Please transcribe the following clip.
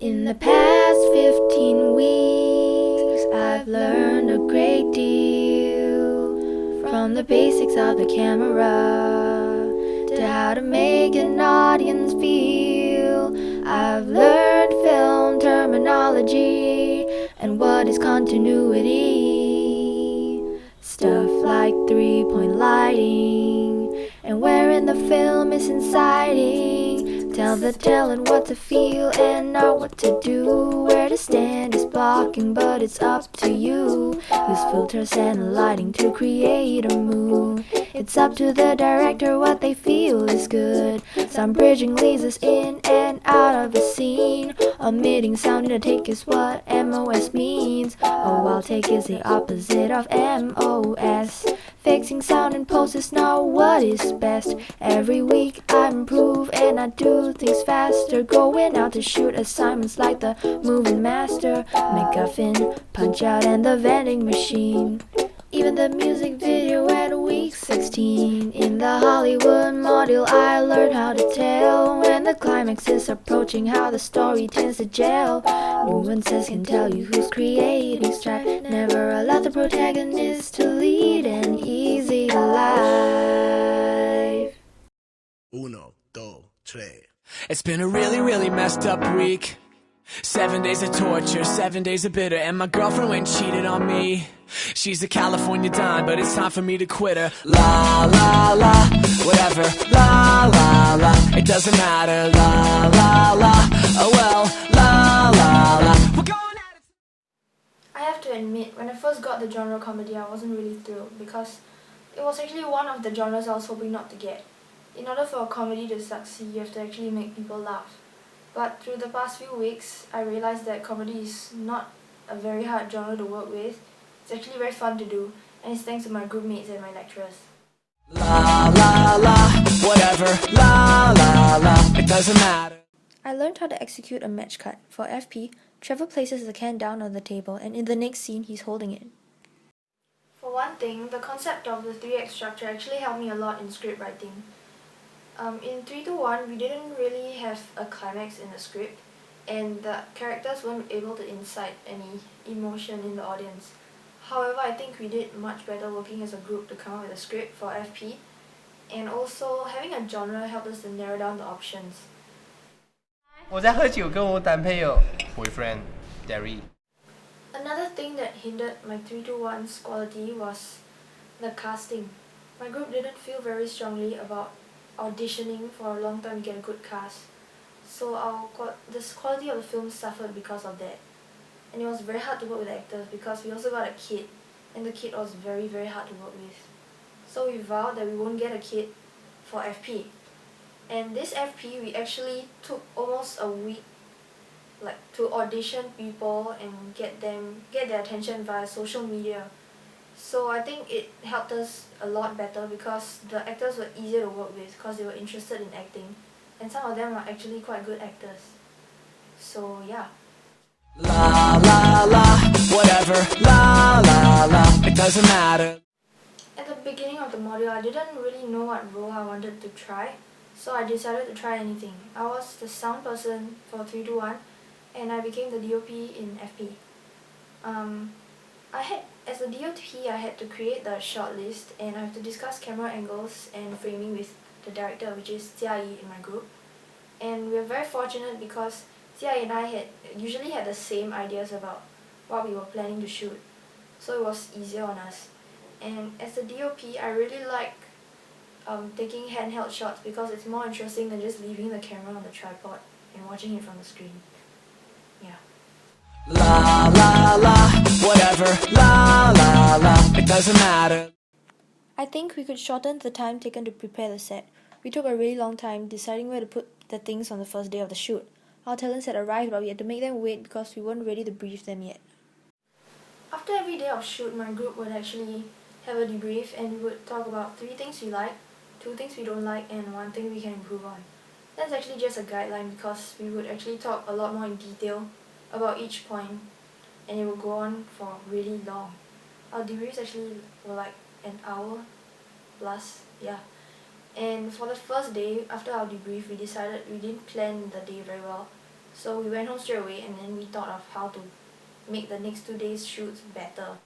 In the past 15 weeks, I've learned a great deal. From the basics of the camera to how to make an audience feel. I've learned film terminology and what is continuity. Stuff like 3-point lighting and wherein the film is inciting. Tell the talent what to feel and not what to do. Where to stand is blocking, but it's up to you. Use filters and lighting to create a mood. It's up to the director what they feel is good. Some bridging leads us in and out of a scene. Omitting sound in a take is what MOS means. A wild take is the opposite of MOS. Fixing sound in post is not what is best. Every week I improve and I do things faster. Going out to shoot assignments like the moving master, MacGuffin, Punch Out and the vending machine. Even the music video at week 16. In the Hollywood module I learned how to tell when the climax is approaching, how the story tends to gel. Nuances can tell you who's creating strife. Never allow the protagonist to lead an easy life. Uno, dos, tres. It's been a really messed up week. 7 days of torture, 7 days of bitter, and my girlfriend went and cheated on me. She's a California dime, but it's time for me to quit her. La la la, whatever. La la la, it doesn't matter. La la la, oh well. La la la, we're going at it. I have to admit, when I first got the genre comedy, I wasn't really thrilled because it was actually one of the genres I was hoping not to get. In order for a comedy to succeed, you have to actually make people laugh. But through the past few weeks, I realized that comedy is not a very hard genre to work with. It's actually very fun to do, and it's thanks to my group mates and my lecturers. La la la, whatever. La la la, it doesn't matter. I learned how to execute a match cut. For FP, Trevor places the can down on the table, and in the next scene, he's holding it. For one thing, the concept of the 3-act structure actually helped me a lot in script writing. In 3-2-1, we didn't really have a climax in the script, and the characters weren't able to incite any emotion in the audience. However, I think we did much better working as a group to come up with a script for FP, and also having a genre helped us to narrow down the options. 我在喝酒，跟我男朋友 boyfriend Derry。 Another thing that hindered my 3-2-1's quality was the casting. My group didn't feel very strongly about auditioning for a long time to get a good cast. So the quality of the film suffered because of that. And it was very hard to work with the actors because we also got a kid, and the kid was very hard to work with. So we vowed that we won't get a kid for FP. And this FP, we actually took almost a week to audition people and get their attention via social media. So I think it helped us a lot better because the actors were easier to work with because they were interested in acting, and some of them are actually quite good actors. So yeah. La la la, whatever. La la la, it doesn't matter. At the beginning of the module, I didn't really know what role I wanted to try, so I decided to try anything. I was the sound person for 3-2-1, and I became the DOP in FP. As a DOP, I had to create the short list, and I have to discuss camera angles and framing with the director, which is Jia Yi in my group. And we are very fortunate because Jia Yi and I usually had the same ideas about what we were planning to shoot, so it was easier on us. And as a DOP, I really like taking handheld shots because it's more interesting than just leaving the camera on the tripod and watching it from the screen. Yeah. La la la, whatever. La la la, it doesn't matter. I think we could shorten the time taken to prepare the set. We took a really long time deciding where to put the things on the first day of the shoot. Our talents had arrived, but we had to make them wait because we weren't ready to brief them yet. After every day of shoot, my group would actually have a debrief, and we would talk about 3 things we like, 2 things we don't like, and 1 thing we can improve on. That's actually just a guideline because we would actually talk a lot more in detail about each point, and it would go on for really long. Our debriefs actually were like an hour plus, yeah. And for the first day, after our debrief, we decided we didn't plan the day very well. So we went home straight away and then we thought of how to make the next 2 days shoots better.